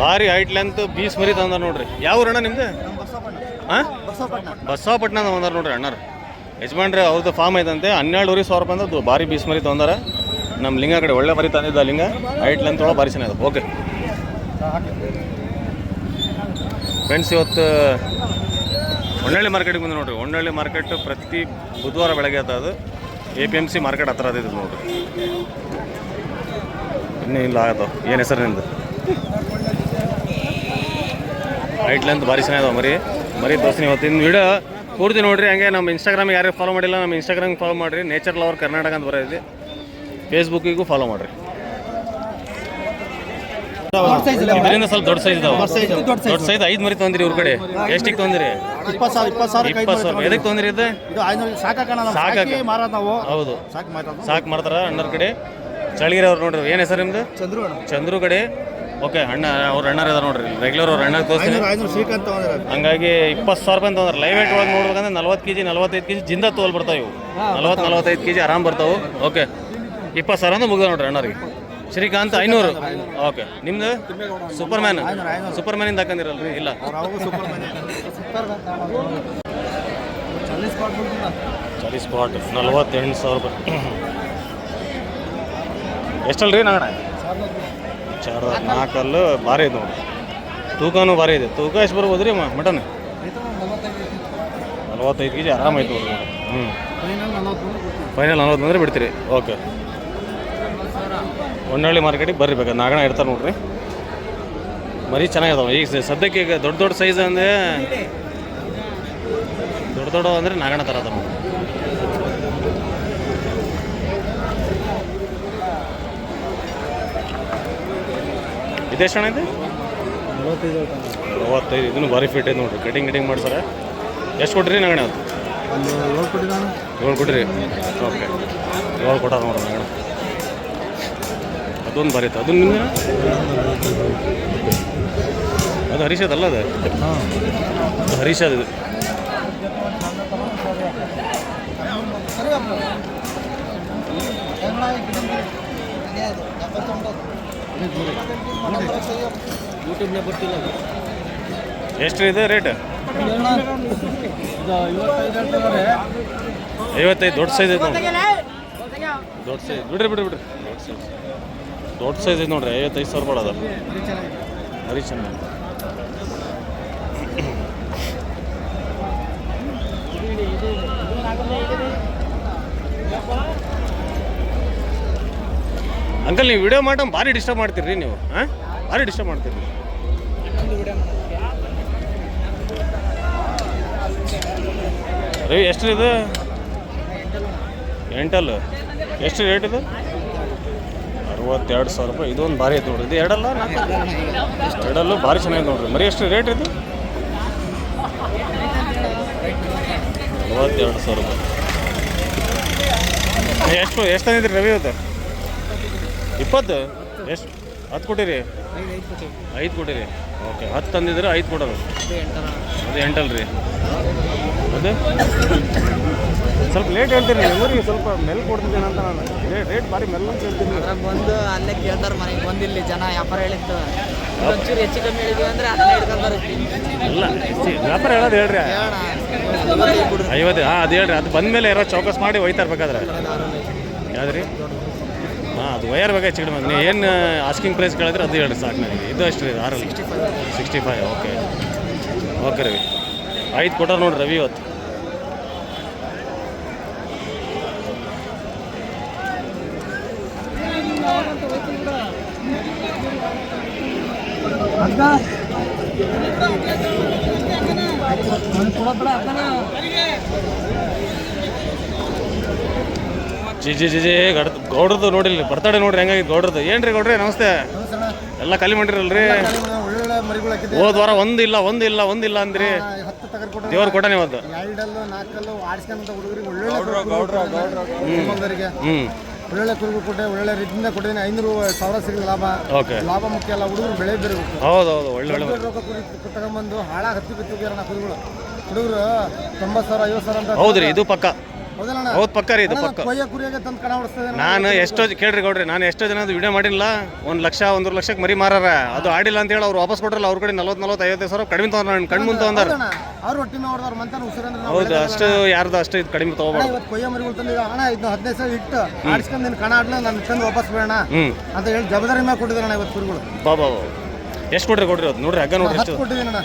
ಭಾರಿ height length ಬೀಸ್ ಮರಿ ತಂದಾರ ನೋಡ್ರಿ. ಯಾವ ಅಣ್ಣ ನಿಮ್ದು? ಹಾಂ, ಬಸವಪಟ್ಟಣ ತಂದಾರ ನೋಡ್ರಿ ಅಣ್ಣರು. ಯಜಮಾನ್ರಿ ಅವ್ರದ್ದು ಫಾರ್ಮ್ ಐತಂತೆ. 12,500 ರೂಪಾಯಿ ಅಂದ್ರೆ ಭಾರಿ ಬೀಸ್ ಮರಿ ತೊಂದಾರ. ನಮ್ಮ ಲಿಂಗ ಕಡೆ ಒಳ್ಳೆ ಮರಿ ತಂದಿದ್ದ ಲಿಂಗ. ಹೈಟ್ ಲೆಂತ್ ಒಳಗೆ ಭಾರಿ ಚೆನ್ನಾಗಿದೆ. ಓಕೆ ಫ್ರೆಂಡ್ಸ್, ಇವತ್ತು ಹೊನ್ನಳ್ಳಿ ಮಾರ್ಕೆಟಿಗೆ ಬಂದು ನೋಡ್ರಿ. ಹೊನ್ನಳ್ಳಿ ಮಾರ್ಕೆಟ್ ಪ್ರತಿ ಬುಧವಾರ ಬೆಳಗ್ಗೆ ಆತ. ಅದು APMC ಮಾರ್ಕೆಟ್ ಹತ್ರ ಅದಿದ್ದು ನೋಡ್ರಿ. ಇನ್ನೂ ಇಲ್ಲ ಆಗತ್ತವ. ಏನು ಹೆಸರು ನಿಂದು? ಹೈಟ್ ಲೆಂತ್ ಭಾರಿ ಚೆನ್ನಾಗಿದೆ ಮರಿ ತೋರಿಸ್ತೀನಿ. ಇವತ್ತಿನ ವಿಡಿಯೋ ಪೂರ್ತಿ ನೋಡಿರಿ. ಹಂಗೆ ನಮ್ಮ ಇನ್ಸ್ಟಾಗ್ರಾಮಿಗೆ ಯಾರು ಫಾಲೋ ಮಾಡಿಲ್ಲ, ನಮ್ಮ ಇನ್ಸ್ಟಾಗ್ರಾಮಿಗೆ ಫಾಲೋ ಮಾಡಿರಿ. ನೇಚರ್ ಲವರ್ ಕರ್ನಾಟಕ ಅಂತ ಬರೋದಿದೆ. ಫೇಸ್ಬುಕ್ಕಿಗೂ ಫಾಲೋ ಮಾಡಿರಿ. ಇದರಿಂದ ಸ್ವಲ್ಪ ದೊಡ್ಡ ಸೈಜ್ ಇದಾವೆ. ದೊಡ್ಡ ಸೈಜ್ 5 ಮರಿ ತೊಂದಿರಿ ಇವ್ರ ಕಡೆ. ಎಷ್ಟಿಗೆ ತೊಂದಿರಿ? 20,000. ಎದಕ್ಕೆ ತೊಂದಿರಿ? ಇದು ಸಾಕಾಗಿ ಹೌದು, ಸಾಕು ಮಾಡ್ತಾರ ಅಣ್ಣರ ಕಡೆ. ಚಳಿಗಿರಿ ಅವ್ರು ನೋಡ್ರಿ. ಏನು ಹೆಸರು ನಿಮ್ದು? ಚಂದ್ರು ಕಡೆ. ಓಕೆ, ಅಣ್ಣ ಅವ್ರ ಅಣ್ಣರ ಇದಾರೆ ನೋಡ್ರಿ. ರೆಗ್ಯುಲರ್ ಅವ್ರ ಅಣ್ಣ ತೋರಿಸ್ತೀನಿ. ಹಂಗಾಗಿ 20,000 ರೂಪಾಯಿ ತೊಂದ್ರೆ. ಲೈವ್ ವೇಟ್ ಒಳಗೆ ನೋಡ್ಬೇಕಂದ್ರೆ 40 kg 45 kg ಜಿಂದ ತೋಲ್ ಬರ್ತಾವೆ ಇವು. 40-45 kg ಆರಾಮ್ ಬರ್ತಾವೆ. ಓಕೆ, 20,000 ಅಂದ್ರೆ ಮುಗಿದ ನೋಡ್ರಿ ಅಣ್ಣರಿಗೆ. ಶ್ರೀಕಾಂತ್ 500. ಓಕೆ, ನಿಮ್ದು? ಸೂಪರ್ ಮ್ಯಾನಿಂದ ಹಾಕಂದಿರಲ್ರಿ? ಇಲ್ಲ, ಚಾಲಿ ಸ್ಪಾಟ್ 48,000 ರೂಪಾಯಿ. ಎಷ್ಟಲ್ರಿ ನಾಗಣ? 4 ಭಾರಿ ಇದೆ ನೋಡಿ. ತೂಕನೂ ಭಾರಿ ಇದೆ. ತೂಕ ಎಷ್ಟು ಬರ್ಬೋದು ರೀ ಮಟನ್? 45 kg ಆರಾಮಾಯ್ತು ನೋಡ್ರಿ. ಫೈನಲ್ 40 ಬಂದರೆ ಬಿಡ್ತೀರಿ. ಓಕೆ, ಹೊನ್ನಳ್ಳಿ ಮಾರ್ಕೆಟಿಗೆ ಬರ್ರಿ. ಬೇಕಾದ್ರೆ ನಾಗಣ ಇರ್ತಾರೆ ನೋಡ್ರಿ. ಮರಿ ಚೆನ್ನಾಗಿದಾವೆ. ಈಗ ಸದ್ಯಕ್ಕೆ ಈಗ ದೊಡ್ಡ ಸೈಜ್ ಅಂದರೆ ದೊಡ್ಡ ಅಂದರೆ ನಾಗಣ ಥರ ಅದ ನೋಡಿ. ಇದೆಷ್ಟು ಹಣ ಇದೆ? 45. ಇದನ್ನು ಭಾರಿ ಫಿಟ್ ಐತೆ ನೋಡ್ರಿ. ಕಟಿಂಗ್ ಮಾಡ್ತಾರೆ. ಎಷ್ಟು ಕೊಟ್ರಿ ನಾಗಣ? ಅದು 7 ಕೊಟ್ರಿ. ಓಕೆ, 7 ಕೊಟ್ಟಾರ ನೋಡ್ರಿ ನಾಗಣ. ಅದೊಂದು ಭಾರಿ ಇತ್ತು. ಅದನ್ನು ನಿಮ್ಗೆ ಅದು ಹರೀಶದಲ್ಲ? ಅದು ಹರೀಶದ. ಇದು ಎಷ್ಟು ಇದೆ ರೇಟ್? 55. ದೊಡ್ಡ ಸೈಜ್ ಐತೆ ನೋಡ್ರಿ. ದೊಡ್ಡ ಸೈಜ್ ಬಿಡ್ರಿ. ದೊಡ್ಡ ಸೈಜ್ ಐತೆ ನೋಡ್ರಿ. 55,000 ರೂಪಾಯಿ ಅದ. ಮರಿ ಚೆನ್ನಾಗಿ. ಅಂಕಲ್, ನೀವು ವಿಡಿಯೋ ಮಾಡೋ ಭಾರಿ ಡಿಸ್ಟರ್ಬ್ ಮಾಡ್ತೀರಿ ನೀವು. ಹಾಂ, ಭಾರಿ ಡಿಸ್ಟರ್ಬ್ ಮಾಡ್ತೀರಿ. ರೀ ಎಷ್ಟು ಇದು? ಎಂಟಲ್ಲು ಎಷ್ಟು ರೇಟ್ ಇದು? 62,000 ರೂಪಾಯಿ. ಇದೊಂದು ಭಾರಿ ಐತೆ ನೋಡ್ರಿ. ಇದು ಎರಡಲ್ಲ? ಎರಡಲ್ಲೂ ಭಾರಿ ಚೆನ್ನಾಗಿದೆ ನೋಡ್ರಿ. ಮರಿ ಎಷ್ಟು ರೇಟ್ ಇದು? 62,000 ರೂಪಾಯಿ. ಎಷ್ಟು ತಂದಿದ್ರಿ ರವಿ ಇವತ್ತು? 20? ಎಷ್ಟು? 10 ಕೊಟ್ಟಿರಿ? 5 ಕೊಟ್ಟಿರಿ. ಓಕೆ, 10 ತಂದಿದ್ರೆ 5 ಕೊಡೋದು. ಅದು 8 ಅಲ್ರಿ? ಅದು ಸ್ವಲ್ಪ ಲೇಟ್ ಹೇಳ್ತೀರಿ ನೀವು. ಸ್ವಲ್ಪ ಮೆಲ್ ಕೊಡ್ತಿದ್ದೇನೆ ಅಂತ ನಾನು. ರೇಟ್ ಭಾರಿ ಮೆಲ್ ಅಂತ ಹೇಳ್ತೀನಿ. ಬಂದು ಅಲ್ಲೇ ಕೇಳ್ತಾರೆ ಮನೆಗೆ ಬಂದಿಲ್ಲಿ ಜನ ವ್ಯಾಪಾರ ಹೇಳಿದ್ದು. ಒಂಚೂರು ಹೆಚ್ಚು ಕಮ್ಮಿ ಹೇಳಿದ್ವಿ ಅಂದರೆ ಅದನ್ನ ಹಿಡ್ಕೊಂತಾರೆ. ಇಲ್ಲ, ವ್ಯಾಪಾರ ಹೇಳೋದು ಹೇಳ್ರಿ. 50. ಹಾಂ, ಅದು ಹೇಳ್ರಿ. ಅದು ಬಂದಮೇಲೆ ಯಾರೋ ಚೌಕಸ್ ಮಾಡಿ ಒಯ್ತಾ ಇರ್ಬೇಕಾದ್ರೆ ಯಾವ್ದು ರೀ? ಹಾಂ, ಅದು ವಯರ್ ಬೇಕಾ ಹೆಚ್ಚು ಕಡಿಮೆ. ನೀವು ಏನು ಆಸ್ಕಿಂಗ್ ಪ್ರೈಸ್ ಕೇಳಿದ್ರೆ ಅದು ಹೇಳ್ರಿ ಸಾಕು ನನಗೆ. ಇದು ಅಷ್ಟು ರೀ? 65. ಓಕೆ ರವಿ. 5 ಕೊಟ್ಟಾರ ನೋಡ್ರಿ ರವಿ ಇವತ್ತು. ಜಿ ಗೌಡ್ರದ್ದು ನೋಡಿಲ್ಲ. ಬರ್ತಡೆ ನೋಡ್ರಿ ಹೆಂಗಾಗಿತ್ತು ಗೌಡ್ರದ್ದು. ಏನ್ರಿ ಗೌಡ್ರಿ ನಮಸ್ತೆ. ಎಲ್ಲ ಖಾಲಿ ಮಾಡಿರಲ್ರಿ? ಹೋದ ವಾರ ಒಂದಿಲ್ಲ ಅಂದ್ರಿ. ದೇವ್ರ ಕೊಟ್ಟಾನೆ ಇವತ್ತು. ಒಳ್ಳೆ ಕುರುಗು ಕೊಟ್ಟೆ, ಒಳ್ಳೆ ರೀತಿಯಿಂದ ಕೊಟ್ಟಿದ್ದೀನಿ. 500,000 ಸಿಗಲಿ ಲಾಭ. ಓಕೆ, ಲಾಭ ಮುಖ್ಯ ಅಲ್ಲ, ಹುಡುಗರು ಬೆಳೆ ಬರಬೇಕು. ಹೌದು, ಒಳ್ಳೆ ರೊಕ್ಕ ತಗೊಂಬಂದು ಹಾಳಾಗಿ ಹತ್ತಿ ಬಿತ್ತಿದ್ದಾರೆ ನಾ ಕುರಿಗಳು. ಹುಡುಗರು 90,000 50,000 ಅಂತ. ಹೌದ್ರಿ, ಇದು ಪಕ್ಕ. ಹೌದಲ್ಲ ಹೌದು ಪಕ್ಕ ರೀ ಇದು ಪಕ್ಕ. ಕೊಯ್ಯ ಕುರಿಯಾಗೆ ತಂದು ಕಣ ಹೊಡಿಸ್ತದೆ ನಾನು ಎಷ್ಟೋ ಕೇಳ್ರಿ ಗೌಡ್ರಿ, ನಾನು ಎಷ್ಟೋ ಜನ ವಿಡಿಯೋ ಮಾಡಿಲ್ಲ, 1 ಲಕ್ಷ 1.5 ಲಕ್ಷಕ್ಕೆ ಮರಿ ಮಾರಾರ, ಅದು ಆಡಿಲ್ಲ ಅಂತ ಹೇಳಿ ಅವ್ರು ವಾಪಸ್ ಕೊಟ್ರಲ್ಲ, ಅವ್ರ ಕಡೆ 40-50 ಸಾವಿರ ಕಡಿಮೆ ತಗೊಂಡ್ರ, ಕಣ್ಣು ಮುಂದೆ ತಗೊಂಡಾರ. ಅವ್ರು ಒಟ್ಟಿನ ಹೊಡೆದವ್ರ ಮಂತಾನ ಉಸಿರಂದ್ರೆ ಹೌದು, ಅಷ್ಟು ಯಾರ್ದು ಅಷ್ಟು ಇದು ಕಡಿಮೆ ತಗೋಬಾರ್ದು. ಇವತ್ತು ಕೊಯ್ಯ ಮರಿಗಳು ತಂದಿದ್ದ ಅಣ್ಣ ಇದು 15 ಸಾವಿರ ಇಟ್ಟು ಆಡಿಸ್ಕೊಂಡು ನಿನ್ನ ಕಣ ಆಡ್ಲ ನಾನು ತಂದು ವಾಪಸ್ ಬೇಡ ಅಂತ ಹೇಳಿ ಜವಾಬ್ದಾರಿ ಮೇಲೆ ಕೊಟ್ಟಿದ್ದಾರಣ್ಣ ಇವತ್ತು ಕುರಿಗಳು. ಬಾಬಾ ಎಷ್ಟು ಕೊಡ್ರಿ ಕೊಡ್ರಿ, ನೋಡ್ರಿ ಹಗ್ಗ ನೋಡ್ರಿ ಎಷ್ಟು ಕೊಟ್ಟಿದ್ದೀನಿ ಅಣ್ಣ.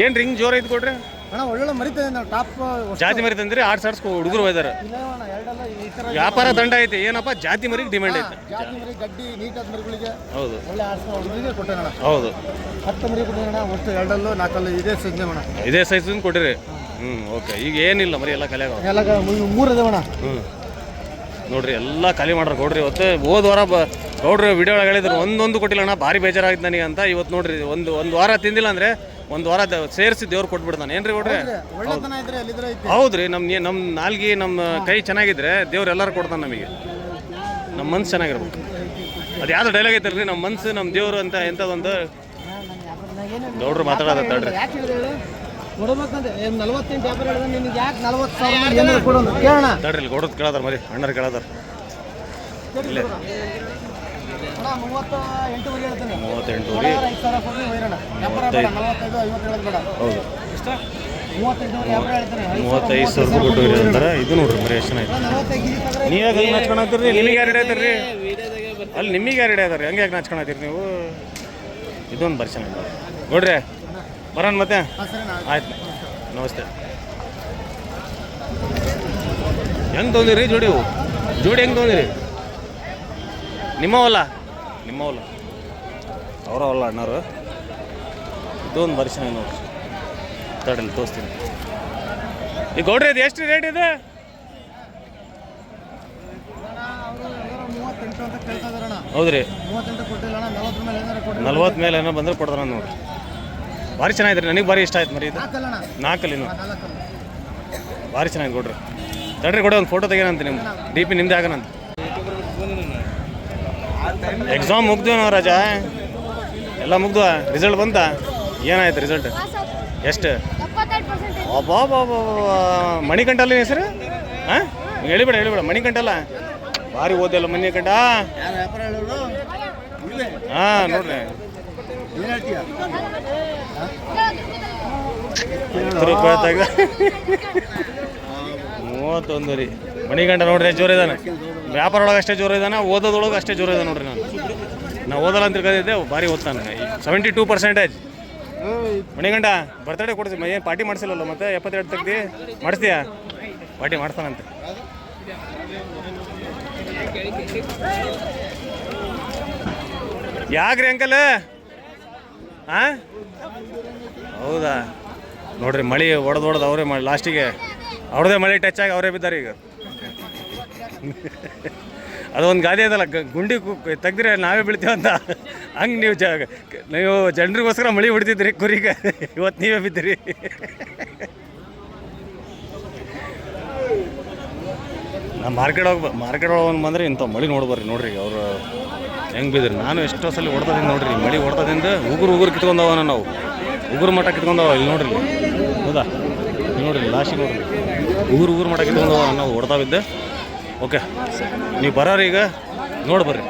ಏನು ರಿಂಗ್ ಜೋರ ಐದು ಕೊಡ್ರಿ ಅಣ್ಣ ಒಳ್ಳೆ ಮರಿತದೆ ನಾವು ಟಾಪ್ ಜಾತಿ ಮರಿ ತಂದ್ರಿ 6 ಸಾವಿರ ಹುಡುಗರು ಹೋಯ್ದಾರೆ. ವ್ಯಾಪಾರ ದಂಡ ಐತಿ, ಏನಪ್ಪ ಜಾತಿ ಮರಿಗೆ ಡಿಮ್ಯಾಂಡ್ ಐತೆ. ಜಾತಿ ಮರಿ ಗಡ್ಡಿ ನೀಟಾದ ಮರಿಗಳಿಗೆ ಹೌದು ಒಳ್ಳೆ ಆಡ್ಸೋ ಹುಡುಗರಿಗೆ ಕೊಟ್ಟಣ. ಹೌದು 10 ಮರಿ ಕೊಟ್ಟಿರೋಣ, ಒಟ್ಟು 2 4 ಇದೇ ಸಜ್ಜೆ ಅಣ್ಣ, ಇದೇ ಸೈಜ್ ಕೊಟ್ಟಿರಿ. ಓಕೆ, ಈಗ ಏನಿಲ್ಲ ಮರಿ ಎಲ್ಲ ಖಾಲಿ ಆಗ ಎಲ್ಲ 3 ಅದಾವಣ್ಣ. ನೋಡ್ರಿ ಎಲ್ಲ ಖಾಲಿ ಮಾಡ್ರಿ ಗೌಡ್ರಿ. ಇವತ್ತು ಹೋದ ವಾರ ಗೌಡ್ರಿ ವಿಡಿಯೋ ಒಳಗೆ ಹೇಳಿದ್ರು ಒಂದೊಂದು ಕೊಟ್ಟಿಲ್ಲ ಅಣ್ಣ, ಭಾರಿ ಬೇಜಾರಾಗಿತ್ತು ನನಗೆ ಅಂತ. ಇವತ್ತು ನೋಡ್ರಿ ಒಂದು ವಾರ ತಿಂದಿಲ್ಲ ಅಂದ್ರೆ ಒಂದು ವಾರ ಸೇರಿಸಿ ದೇವ್ರು ಕೊಟ್ಬಿಡ್ತಾನೆ. ಏನ್ರಿ ಕೊಡ್ರಿ? ಹೌದ್ರಿ, ನಮ್ಮ ನಾಲ್ಗಿ ನಮ್ಮ ಕೈ ಚೆನ್ನಾಗಿದ್ರೆ ದೇವ್ರು ಎಲ್ಲರೂ ಕೊಡ್ತಾನೆ ನಮಗೆ. ನಮ್ಮ ಮನ್ಸು ಚೆನ್ನಾಗಿರ್ಬೇಕು. ಅದು ಯಾವ್ದು ಡೈಲಾಗ್ ಐತಲ್ರಿ, ನಮ್ಮ ಮನ್ಸು ನಮ್ಮ ದೇವ್ರು ಅಂತ ಎಂಥದ್ದೊಂದು ಗೌಡ್ರು ಮಾತಾಡೋದ ತಡ್ರಿ. ತಡ್ರಿ ಗೌಡ್ರದ್ದು ಕೇಳದಾರ ಮರಿ, ಅಣ್ಣರು ಕೇಳದಾರ. ಇಲ್ಲೇ 38 ಮರಿ, 35 ಸಾವಿರ ರೂಪಾಯಿ ಕೊಟ್ಟು ಅಂತಾರೆ. ಇದು ನೋಡ್ರಿ ಮರಿ ಎಷ್ಟು ಚೆನ್ನಾಗಿ. ನೀವ್ಯಾಗ ನಾಚ್ಕೊಳತ್ತೀರಿ? ನಿಮಗೆ ಯಾರು ಹಿಡಿಯತ್ತೀರಿ ಅಲ್ಲಿ? ನಿಮಗೆ ಯಾರು ಹಿಡಿಯದಾರೆ? ಹಂಗೆ ಯಾಕೆ ನಾಚ್ಕೊಳತ್ತೀರಿ ನೀವು? ಇದೊಂದು ಬರಿ ಚೆನ್ನಾಗಿ ನೋಡ್ರಿ. ಬರೋಣ ಮತ್ತೆ? ಆಯ್ತು, ನಮಸ್ತೆ. ಹೆಂಗೆ ತೊಗೊಂಡಿರಿ ಜೋಡಿ? ಜೋಡಿ ಹೆಂಗೆ ತೊಗೊಂಡಿರಿ? ನಿಮ್ಮವಲ್ಲ ಅವರವಲ್ಲ ಅಣ್ಣವರು. ಇದೊಂದು ಬರಿ ಚೆನ್ನಾಗಿ ನೋಡ್ರಿ. ತಡಲ್ಲಿ ತೋರಿಸ್ತೀನಿ. ಈ ಗೌಡ್ರಿ ಇದು ಎಷ್ಟು ರೇಟ್ ಇದೆ? 38 ಹೌದ್ರಿ, 38 40 ಮೇಲೆ ಏನೋ ಬಂದ್ರೆ ಕೊಡ್ತಾರ ನೋಡ್ರಿ. ಭಾರಿ ಚೆನ್ನಾಗಿದ್ರಿ, ನನಗೆ ಭಾರಿ ಇಷ್ಟ ಆಯ್ತು ಮರಿ ಇದು. 4 ಭಾರಿ ಚೆನ್ನಾಗಿ ಕೊಡ್ರಿ. ತಡ್ರಿ ಕೊಡಿ, ಒಂದು ಫೋಟೋ ತೆಗೀನಂತ, ನಿಮ್ಮ ಡಿ ಪಿ ನಿಮ್ಮದೇ ಆಗೋಣಂತ. ಎಕ್ಸಾಮ್ ಮುಗ್ದು ನಾವು ರಾಜ, ಎಲ್ಲ ಮುಗ್ದು, ರಿಸಲ್ಟ್ ಬಂತ? ಏನಾಯ್ತು ರಿಸಲ್ಟ್? ಎಷ್ಟು? ಅಬ್ಬಾ ಮಣಿಕಂಠಲ್ಲ ಹೆಸರು? ಹಾಂ, ಹೇಳಿಬೇಡ ಮಣಿಕಂಠಲ್ಲ. ಭಾರಿ ಓದಿಲ್ಲ ಮಣಿಕಂಠ. ಹಾಂ ನೋಡ್ರಿ, 10 ರೂಪಾಯಿ ತೆಗ್ದ 31 ರೀ. ಮಣಿಗಂಡ ನೋಡ್ರಿ ಎಷ್ಟು ಜೋರ ಇದ್ದಾನೆ. ವ್ಯಾಪಾರ ಒಳಗೆ ಅಷ್ಟೇ ಜೋರ ಇದ್ದಾನೆ, ಓದೋದೊಳಗೆ ಅಷ್ಟೇ ಜೋರ ಇದೆ ನೋಡ್ರಿ. ನಾವು ಓದಲ್ಲ ಅಂತ ತಿಳ್ಕೊಂಡಿದ್ದೆ, ಭಾರಿ ಓದ್ತಾನೆ. 72% ಮಣಿಗಂಡ. ಬರ್ತಡೇ ಕೊಡ್ತೀವಿ, ಏನು ಪಾರ್ಟಿ ಮಾಡಿಸಿಲ್ಲಲ್ಲ ಮತ್ತೆ? 72 ತೆಗ್ದು ಮಾಡಿಸ್ತೀಯಾ? ಪಾರ್ಟಿ ಮಾಡ್ತಾನಂತೆ. ಯಾಕ್ರಿ ಅಂಕಲ್? ಹಾಂ ಹೌದಾ? ನೋಡ್ರಿ ಮಳೆ ಹೊಡೆದು ಅವರೇ ಮಾಡಿ ಲಾಸ್ಟಿಗೆ ಅವ್ರದ್ದೇ ಮಳೆ ಟಚ್ ಆಗಿ ಅವರೇ ಬಿದ್ದಾರೆ ಈಗ. ಅದೊಂದು ಗಾದೆ ಅದಲ್ಲ, ಗುಂಡಿ ತೆಗ್ದ್ರೆ ನಾವೇ ಬೀಳ್ತೀವಂತ. ಹಂಗೆ ನೀವು ಜನರಿಗೋಸ್ಕರ ಮಳೆ ಹೊಡಿತಿದ್ರಿ ಕುರಿಗೆ, ಇವತ್ತು ನೀವೇ ಬಿದ್ದೀರಿ. ನಾ ಮಾರ್ಕೆಟ್ ಒಳಗೆ ಬಂದರೆ ಇಂಥ ಮಳೆ ನೋಡ್ಬರ್ರಿ. ನೋಡ್ರಿ ಅವ್ರು ಹೆಂಗೆ ಬಿದ್ರಿ. ನಾನು ಎಷ್ಟೋ ಸಲ ಹೊಡ್ತದಿಂದ ನೋಡ್ರಿ, ಮಳೆ ಹೊಡ್ತದಿಂದ ಉಗುರು ಕಿತ್ಕೊಂಡವ. ನಾವು ಉಗುರು ಮಠ ಕಿತ್ಕೊಂಡವ. ಇಲ್ಲಿ ನೋಡ್ರಿ, ಹೌದಾ? ಇಲ್ಲಿ ನೋಡ್ರಿ, ಲಾಸ್ಟಿಗೆ ನೋಡ್ರಿ, ಉಗುರು ಮಠ ಕಿತ್ಕೊಂಡವ. ನಾವು ಹೊಡ್ತಾವಿದ್ದೆ. ಓಕೆ, ನೀವು ಬರೋರಿ ಈಗ ನೋಡಿ ಬರ್ರಿ.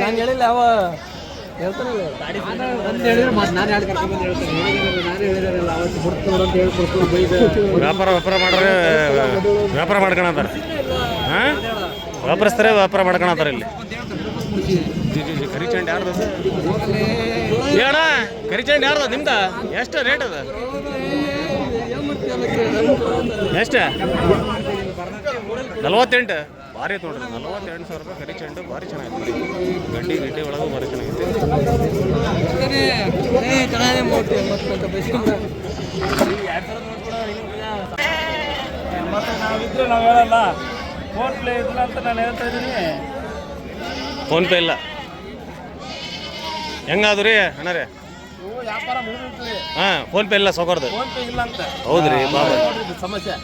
ನಾನು ಹೇಳಿಲ್ಲ ಅವ ವ್ಯಾಪಾರ ಮಾಡ್ಕೊಳತ್ತಾರ. ಹಾಂ, ವ್ಯಾಪಾರಸ್ಥರೇ ವ್ಯಾಪಾರ ಮಾಡ್ಕೊಳತ್ತಾರ. ಇಲ್ಲಿ ಕರಿಚಂಡಿ ಯಾರ್ದು? ಹೇಳ, ಕರಿಚಂಡಿ ಯಾರ್ದು? ನಿಮ್ದ? ಎಷ್ಟು ರೇಟ್ ಅದ? ಎಷ್ಟು? 48. ಭಾರಿ ಐತೆ ನೋಡ್ರಿ. 48,000 ರೂಪಾಯಿ ಕರಿ ಚೆಂಡು. ಭಾರಿ ಚೆನ್ನಾಗಿತ್ತು. ಗಡ್ಡಿ ಒಳಗೂ ಭಾರಿ ಚೆನ್ನಾಗಿತ್ತು. ನಾವಿದ್ರೆ ನಾವು ಹೇಳಲ್ಲ, ಫೋನ್ ಪೇ ಇಲ್ಲ ಅಂತ ನಾನು ಹೇಳ್ತಾ ಇದ್ದೀನಿ. ಫೋನ್ ಪೇ ಇಲ್ಲ. ಹೆಂಗಾದು ರೀ ಅಣ್ಣ ರೀ? ವ್ಯಾಪಾರ ಮುಗಿದಿರ್ತದೆ, ಹಾಂ ಫೋನ್ಪೇ ಇಲ್ಲ ಸೌಕರ್ದು. ಫೋನ್ ಪೇ ಇಲ್ಲ ಅಂತ. ಹೌದು ರೀ ಪಾಪ. ಸಮಸ್ಯೆ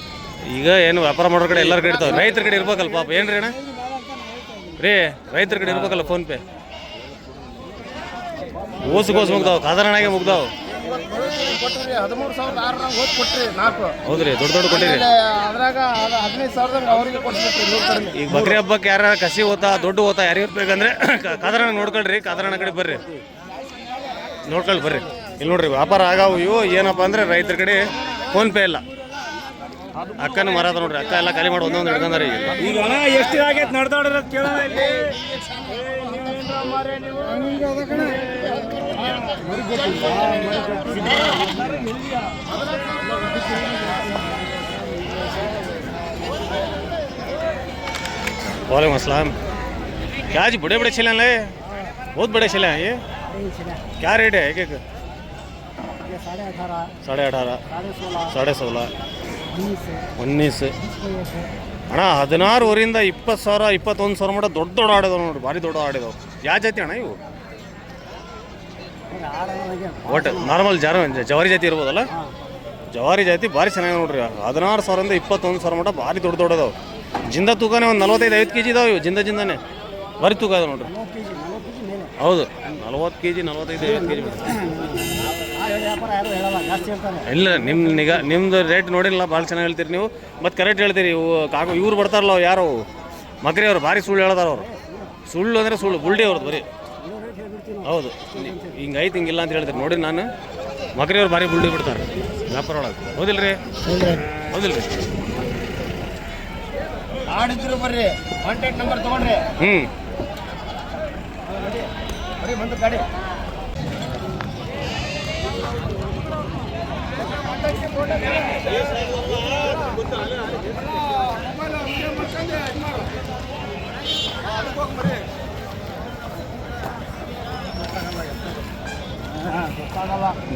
ಈಗ ಏನು ವ್ಯಾಪಾರ ಮಾಡೋ ಕಡೆ ಎಲ್ಲರ ಕಡೆ ಇರ್ತಾವೆ, ರೈತರ ಕಡೆ ಇರ್ಬೇಕಲ್ಲ ಪಾಪ. ಏನು ರೀ ಅಣ್ಣ ರೀ, ರೈತರ ಕಡೆ ಇರ್ಬೇಕಲ್ಲ ಫೋನ್ಪೇ. ಓಸು ಮುಗ್ದಾವ್, ಸಾಧಾರಣಾಗೆ ಮುಗ್ದಾವ್. ಕೊಟ್ರಿ 13,600 ಓದ್ ಕೊಟ್ರಿ 4. ಹೌದು ರೀ, ದೊಡ್ಡ ಕೊಟ್ಟಿರಿ. ಅದ್ರಾಗ 15,000 ಅವ್ರಿಗೆ ಕೊಡ್ಸ್ಬಿಟ್ರಿ. ಈಗ ಬಕ್ರಿ ಹಬ್ಬಕ್ಕೆ ಯಾರು ಕಸಿ ಓದ್ತಾ ದೊಡ್ಡ ಓದ್ತಾ ಯಾರಿಗೆ ಇರ್ಬೇಕಂದ್ರೆ ಕಾದರಣ ನೋಡ್ಕೊಳ್ರಿ, ಕಾದರಣ ಕಡೆ ಬರ್ರಿ, ನೋಡ್ಕೊಳ್ರಿ ಬರ್ರಿ. ಇಲ್ಲಿ ನೋಡ್ರಿ ವ್ಯಾಪಾರ ಆಗಾವು ಇವು. ಏನಪ್ಪ ಅಂದ್ರೆ ರೈತರ ಕಡೆ ಫೋನ್ಪೇ ಇಲ್ಲ. ಅಕ್ಕನ ಮರದ ನೋಡ್ರಿ, ಅಕ್ಕ ಎಲ್ಲ ಖಾಲಿ ಮಾಡಿ ಒಂದೊಂದು ಹಿಡ್ಕೊಂಡ್ರಿ. ಈಗ ಹಣ ಎಷ್ಟು ಆಗೈತೆ ನಡೆದಾಡಿರೋದು ಕೇಳೋಣ ಇಲ್ಲಿ. वालेकुम अस्सलाम। क्या आज बड़े बड़े छिले हैं, बहुत बड़े छिले हैं ये? क्या रेट है एक एक? 18,500, 16,500, 19. ಅಣ್ಣ 16 20,000 21,000 ಮಟ್ಟ ದೊಡ್ಡ ಆಡಿದವು ನೋಡ್ರಿ, ಭಾರಿ ದೊಡ್ಡ ಆಡಿದವು. ಯಾವ ಜಾತಿ ಅಣ್ಣ ಇವು? ಒಟ್ಟು ನಾರ್ಮಲ್ ಜವಾರಿ ಜಾತಿ ಇರ್ಬೋದಲ್ಲ? ಜವಾರಿ ಜಾತಿ ಭಾರಿ ಚೆನ್ನಾಗಿ ನೋಡ್ರಿ. 16,000 21,000 ಮಟ್ಟ ಭಾರಿ ದೊಡ್ಡದವು. ಜಿಂದ ತೂಕನೇ ಒಂದು 45-50 kg ಇದಾವೆ ಇವು. ಜಿಂದನೇ ಭಾರಿ ತೂಕ ಇದೆ ನೋಡ್ರಿ. ಹೌದು 40 kg 45-50 kg. ಇಲ್ಲ ನಿಮ್ದು ರೇಟ್ ನೋಡಿಲ್ಲ, ಭಾಳ ಚೆನ್ನಾಗಿ ಹೇಳ್ತೀರಿ ನೀವು, ಮತ್ತು ಕರೆಕ್ಟ್ ಹೇಳ್ತೀರಿ. ಇವು ಇವ್ರು ಬರ್ತಾರಲ್ಲ ಯಾರು ಮಕ್ರಿ ಅವ್ರು, ಭಾರಿ ಸುಳ್ಳು ಹೇಳ್ತಾರೆ ಅವರು. ಸುಳ್ಳು ಅಂದರೆ ಸುಳ್ಳು, ಬುಲ್ಡಿ ಅವ್ರದ್ದು ಬರೀ. ಹೌದು ಹಿಂಗೈತೆ ಹಿಂಗಿಲ್ಲ ಅಂತ ಹೇಳ್ತೀರಿ ನೋಡಿ. ನಾನು ಮಕ್ರಿ ಅವ್ರು ಭಾರಿ ಬುಲ್ಡಿ ಬಿಡ್ತಾರೆ ವ್ಯಾಪಾರ ಒಳಗೆ. ಹೌದಿಲ್ರಿ? ಹೌದಿಲ್ರಿ? ಆಡಿದ್ರು ಬರ್ರಿ, ಕಾಂಟ್ಯಾಕ್ಟ್ ನಂಬರ್ ತಗೊಂಡ್ರಿ. ಬರೀ ಬಂದು ಗಾಡಿ.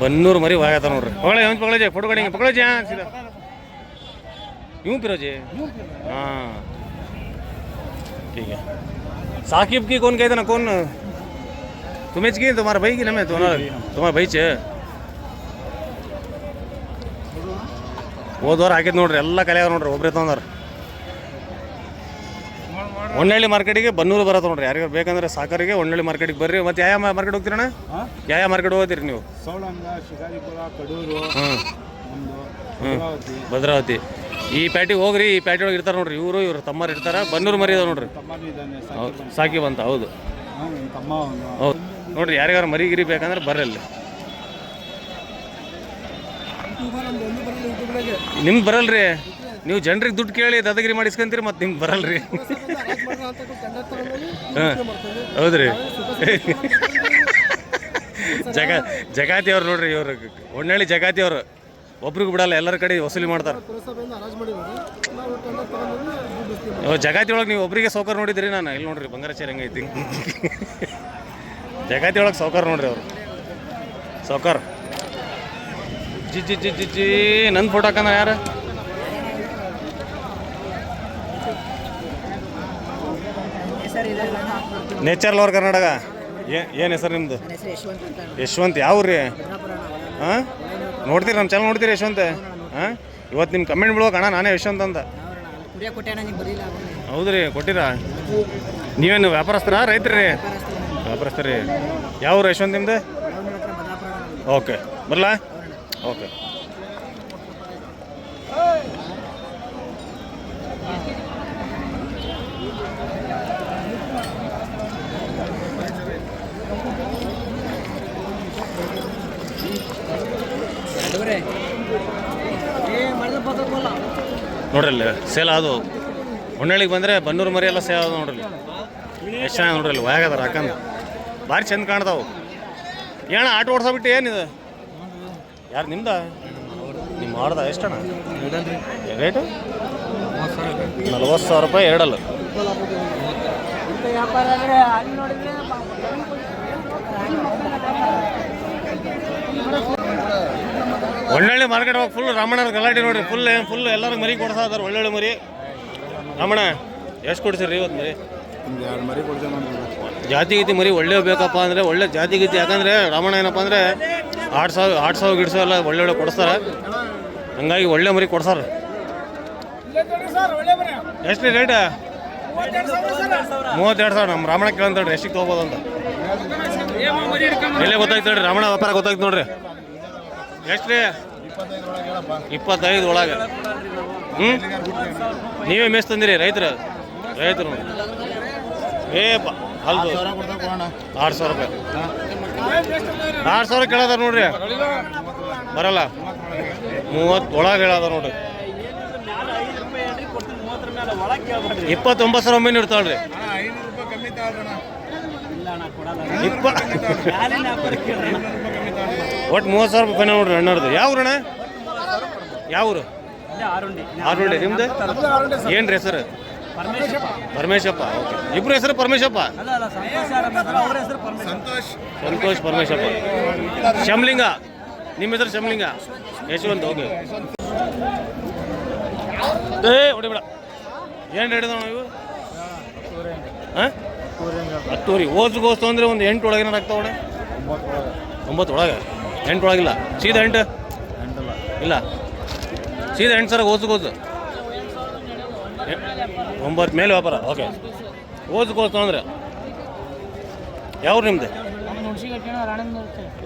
बन्नूर मरी वाया ನೋಡ್ರಿ. पकड़े फोटो करेंगे, पकड़े जी सीधा यूं फिरो जी। हाँ ठीक है। साकिब की कौन कहते ना, कौन तुम्हें की तुम्हारा भाई की ना? मैं तुम्हारा भाई छे ಹೋದವ್ರು ಹಾಕಿದ್ ನೋಡ್ರಿ, ಎಲ್ಲ ಕಲೆಯಾಗ ನೋಡ್ರಿ. ಒಬ್ಬರೇ ತೊಗೊಂಡಾರ. ಹೊನ್ನಳ್ಳಿ ಮಾರ್ಕೆಟಿಗೆ ಬನ್ನೂರು ಬರತ್ತೆ ನೋಡ್ರಿ. ಯಾರಿಗಾರು ಬೇಕಂದ್ರೆ ಸಾಕರಿಗೆ ಹೊನ್ನಳ್ಳಿ ಮಾರ್ಕೆಟಿಗೆ ಬರ್ರಿ. ಮತ್ತು ಯಾವ ಮಾರ್ಕೆಟ್ ಹೋಗ್ತೀರಣ್ಣ? ಯಾವ ಮಾರ್ಕೆಟ್ ಹೋಗ್ತೀರಿ ನೀವು? ಭದ್ರಾವತಿ. ಈ ಪ್ಯಾಟಿಗೆ ಹೋಗ್ರಿ, ಈ ಪ್ಯಾಟಿ ಒಳಗೆ ಇರ್ತಾರೆ ನೋಡ್ರಿ. ಇವ್ರು ತಮ್ಮರು ಇರ್ತಾರೆ. ಬನ್ನೂರು ಮರಿ ಅದಾವ ನೋಡ್ರಿ. ಹೌದು ಸಾಕಿ ಬಂತ. ಹೌದು ಹೌದು ನೋಡ್ರಿ, ಯಾರಿಗಾರು ಮರಿಗಿರಿ ಬೇಕಂದ್ರೆ ಬರ್ರಲ್ಲಿ. ನಿಮ್ಗೆ ಬರಲ್ರಿ, ನೀವು ಜನರಿಗೆ ದುಡ್ಡು ಕೇಳಿ ದಾದಾಗಿರಿ ಮಾಡಿಸ್ಕೊಂತೀರಿ, ಮತ್ತು ನಿಮ್ಗೆ ಬರಲ್ರಿ. ಹಾಂ ಹೌದ್ರಿ. ಜಗಾತಿ ಅವ್ರು ನೋಡ್ರಿ, ಇವ್ರು ಹೊನ್ನಳ್ಳಿ ಜಗಾತಿ ಅವರು ಒಬ್ರಿಗೆ ಬಿಡಲ್ಲ, ಎಲ್ಲರ ಕಡೆ ವಸೂಲಿ ಮಾಡ್ತಾರೆ. ಜಗಾತಿ ಒಳಗೆ ನೀವು ಒಬ್ಬರಿಗೆ ಸೌಕರ್ಯ ನೋಡಿದ್ರಿ. ನಾನು ಇಲ್ಲಿ ನೋಡ್ರಿ ಬಂಗಾರಚೇರಿ ಹೆಂಗೈತಿ. ಜಗಾತಿ ಒಳಗೆ ಸೌಕರ್ಯ ನೋಡ್ರಿ ಅವರು. ಸೌಕರ್ ಜಿ ನನ್ನ ಫೋಟೋ ಹಾಕಂದ್ರೆ ಯಾರು? Nature lover Karnataka. ಏನು ಹೆಸರು ನಿಮ್ಮದು? ಯಶವಂತ್. ಯಾವ ರೀ? ಹಾಂ ನೋಡ್ತೀರಿ ನಮ್ಮ ಚಾನಲ್ ನೋಡ್ತೀರಿ ಯಶವಂತ? ಹಾಂ ಇವತ್ತು ನಿಮ್ಮ ಕಮೆಂಟ್ ಬಿಡ್ಬೇಕು ಅಣ್ಣ, ನಾನೇ ಯಶವಂತ್ ಅಂತ. ಹೌದು ರೀ, ಕೊಟ್ಟಿರಾ? ನೀವೇನು ವ್ಯಾಪಾರಸ್ಥರಾ ರೈತರಿ? ವ್ಯಾಪಾರಸ್ಥರಿ. ಯಾವ ಊರು ಯಶವಂತ್ ನಿಮ್ದು? ಓಕೆ ಬರಲಾ? ಓಕೆ. ನೋಡ್ರಿ ಸೇಲ್ ಅದು. ಹೊನ್ನಳ್ಳಿಗೆ ಬಂದರೆ ಬನ್ನೂರು ಮರಿ ಎಲ್ಲ ಸೇಲ್ ಅದು ನೋಡ್ರಿ. ಎಷ್ಟು ಚೆನ್ನಾಗಿ ನೋಡ್ರಿ, ಒಳಗದಾರ ಹಾಕಂದು ಭಾರಿ ಚಂದ ಕಾಣ್ತಾವು. ಏನ ಆಟೋ ಓಡಿಸ್ಬಿಟ್ಟು ಏನಿದೆ? ಯಾರು ನಿಮ್ದ? ನೀವು ಮಾಡ್ದ ಎಷ್ಟಣ್ಣ ರೇಟು? 40,000 ರೂಪಾಯಿ ಎರಡಲ್ಲ. ಹೊನ್ನಳ್ಳಿ ಮಾರ್ಕೆಟ್ ಹೋಗಿ ಫುಲ್ ರಮಣರ ಗಲಾಟೆ ನೋಡ್ರಿ. ಫುಲ್ ಎಲ್ಲರೂ ಮರಿ ಕೊಡ್ತಾ ಇದಾರೆ. ಒಳ್ಳೊಳ್ಳೆ ಮರಿ. ರಮಣ ಎಷ್ಟು ಕೊಡ್ಸಿರಿ ಇವತ್ತು ಮರಿ? ಜಾತಿ ಗೀತಿ ಮರಿ ಒಳ್ಳೆ ಬೇಕಪ್ಪ ಅಂದರೆ ಒಳ್ಳೆ ಜಾತಿ ಗೀತಿ. ಯಾಕಂದರೆ ರಾಮಣ್ಣ ಏನಪ್ಪ ಅಂದರೆ 8,000 ಗಿಡ್ಸೋ ಎಲ್ಲ ಒಳ್ಳೆ ಕೊಡಿಸ್ತಾರೆ. ಹಂಗಾಗಿ ಒಳ್ಳೆ ಮರಿ ಕೊಡ್ಸಾರ. ಎಷ್ಟು ರೇಟ್? 32,000. ನಮ್ಮ ರಾಮಣ್ಣ ಕೇಳಂತೇಳ್ರಿ ಎಷ್ಟಿಗೆ ತೊಗೋಬೋದು ಅಂತ. ಎಲ್ಲೇ ಗೊತ್ತಾಯ್ತು ಹೇಳ್ರಿ, ರಾಮಣ್ಣ ವ್ಯಾಪಾರ ಗೊತ್ತಾಯ್ತು ನೋಡ್ರಿ. ಎಷ್ಟು ರೀ? 25 ಒಳಗೆ. ನೀವೇ ಮೇಸ್ ತಂದಿರಿ ರೈತರು ಏಪ್ಪ ಅಲ್ದು 6,000 ರೂಪಾಯಿ. 6,000 ಕೇಳದಾರ ನೋಡ್ರಿ, ಬರಲ್ಲ. 30 ಒಳಗೆ ಹೇಳದ ನೋಡ್ರಿ. 29,000 ಒಮ್ಮೆ ಇರ್ತಾಳ್ರಿ. ಒಟ್ಟು 30,000 ರೂಪಾಯಿ ನೋಡ್ರಿ ಅಣ್ಣರ್ದು. ಯಾವ ಊರಣ್ಣ? ಯಾವ ಊರು? ಆರುಂಡಿ. ನಿಮ್ದು ಏನು ರೀ ಹೆಸರು? ಪರಮೇಶಪ್ಪ. ಓಕೆ, ಇಬ್ರು ಹೆಸರು ಪರಮೇಶಪ್ಪ. ಸಂತೋಷ್ ಪರಮೇಶಪ್ಪ. ಶಮ್ಲಿಂಗ. ನಿಮ್ಮ ಹೆಸರು ಶಮ್ಲಿಂಗ? ಯಶವಂತ್. ಓಕೆ. ಹೊಡಿಬೇಡ. ಏನು ರೇಟ್ ಇದಾವ ಇವು? ಹಾಂ, 10 ಓದ್ಸು ಅಂದರೆ ಒಂದು 8 ಒಳಗೆ ಆಗ್ತಾವಡೆ. 9 ಒಳಗೆ. 8 ಒಳಗಿಲ್ಲ. ಸೀದಾ 8 ಇಲ್ಲ, ಸೀದಾ 8 ಸರ ಓದ್ಸು 9 ಮೇಲೆ ವ್ಯಾಪಾರ. ಓಕೆ, ಓದ್ಸು ಅಂದರೆ ಯಾವ್ರು ನಿಮ್ದು?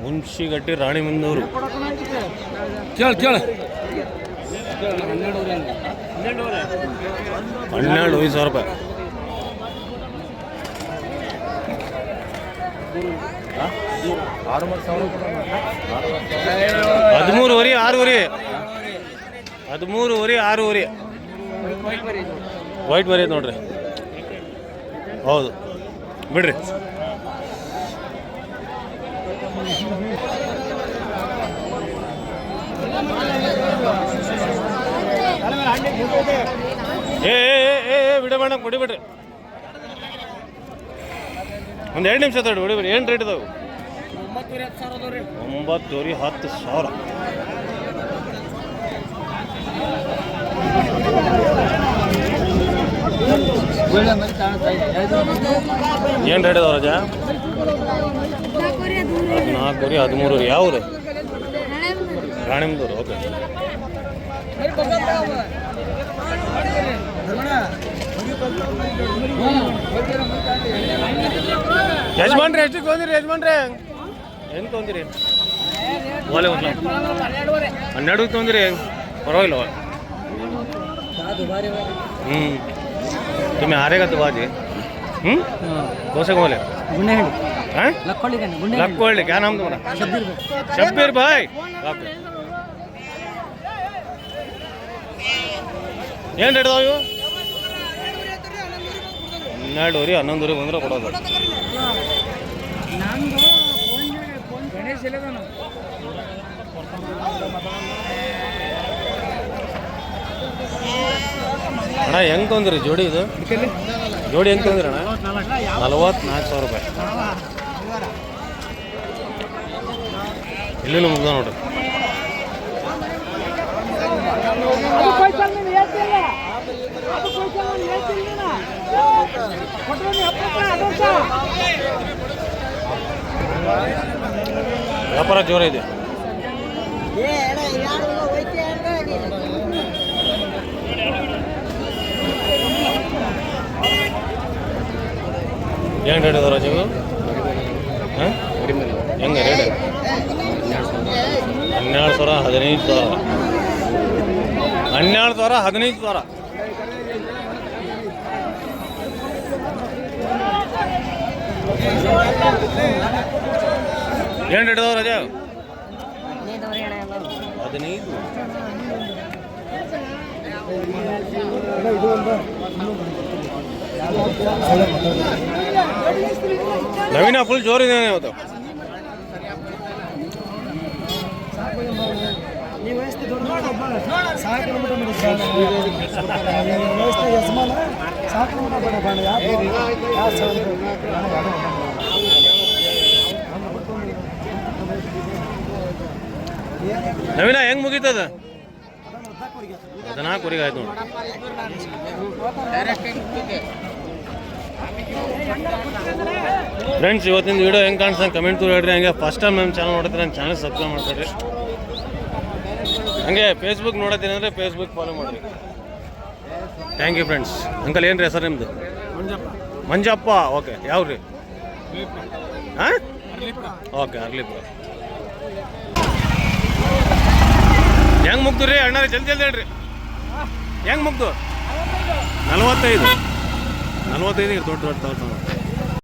ಹುಣಸಿಗಟ್ಟಿ ರಾಣಿಬೆನ್ನೂರು. ಕೇಳ 12,000 ರೂಪಾಯಿ. 13,500, 6,500. 13,500, 6,500. ವೈಟ್ ಮರಿ ನೋಡ್ರಿ. ಹೌದು, ಬಿಡ್ರಿ. ಬಿಡಬೇಡ, ಕೊಡಿಬಿಡ್ರಿ. ಒಂದು 2 ನಿಮಿಷ ತಡಿ, ಹೊಡಿಬಿಡಿ. ಏನು ರೇಟ್ ಇದಾವೆ? 9,10,000. ಏನು ರೇಟ್ ಇದಾವೆ ರಾಜ? 14,000, 13,000. ಯಾವ ಊರು? ರಾಣಿಬೆನ್ನೂರು. ಓಕೆ. ಯಜಮಾನ್ರಿ ಎಷ್ಟಕ್ಕೆ ತೊಗೊಂದಿರಿ? ಯಜಮಾನ್ರಿ ಹೆಂಗೆ ತೊಗೊಂದಿರಿ? ಒಲೆ 12 ತೊಗೊಂದಿರಿ? ಪರವಾಗಿಲ್ಲ. तुम्हें हारेगा तो बाजी. कौन से बोले? लक्कोल्डी. क्या नाम तुम्हारा? शब्बीर भाई. ಏನು ರೇಟ್ ಅದಾವ ಇವು? 12,000, 11,000 ಬಂದ್ರೆ ಕೊಡೋದು. ಅಣ್ಣ ಹೆಂಗೆ ತೊಂದಿರಿ ಜೋಡಿ? ಇದು ಜೋಡಿ ಹೆಂಗೆ ತೊಂದಿರಿ ಅಣ್ಣ? 44,000 ರೂಪಾಯಿ. ಇಲ್ಲಿನ ಮುಗ್ದ ನೋಡ್ರಿ. ವ್ಯಾಪಾರ ಜೋರ ಇದೆ. ಏನು ರೇಟ್ ಅದಾವ ರಾಜೀವ್? ಹಾಂ, ಹೆಂಗೆ ರೇಟ್? 12,000, 15,000. 12,000, 15,000. ಏನು ರೇಟ್ ಅದಾವ ರಾಜ? 15. ನವೀನ ಫುಲ್ ಜೋರಿದೆ ಇವತ್ತು. ನವೀನ ಹೆಂಗ್ ಮುಗೀತದ? 14 ಆಯ್ತು ನೋಡಿ. ಫ್ರೆಂಡ್ಸ್, ಇವತ್ತಿನ ವಿಡಿಯೋ ಹೆಂಗೆ ಕಾಣಿಸ್ತಂಗೆ ಕಮೆಂಟ್ ಹೇಳ್ರಿ. ಹಂಗೆ ಫಸ್ಟ್ ಟೈಮ್ ನಮ್ಮ ಚಾನಲ್ ನೋಡ್ತೀರಿ, ನನ್ನ ಚಾನಲ್ ಸಬ್ಸ್ಕ್ರೈಬ್ ಮಾಡ್ಕೊಡ್ರಿ. ಹಂಗೆ ಫೇಸ್ಬುಕ್ ನೋಡತ್ತೀನಿ ಅಂದರೆ ಫೇಸ್ಬುಕ್ ಫಾಲೋ ಮಾಡಿರಿ. Thank you friends. ಅಂಕಲ್ ಏನು ರೀ ಹೆಸರು ನಿಮ್ಮದು? ಮಂಜಪ್ಪ. ಓಕೆ, ಯಾವ ರೀ? ಹಾಂ, ಓಕೆ, ಅರ್ಲಿಪುರ. ಹೆಂಗೆ ಮುಗ್ದು ರೀ ಅಣ್ಣ? ಜಲ್ದಿ ಹೇಳ್ರಿ, ಹೆಂಗೆ ಮುಗ್ದು? 45 ದೊಡ್ಡ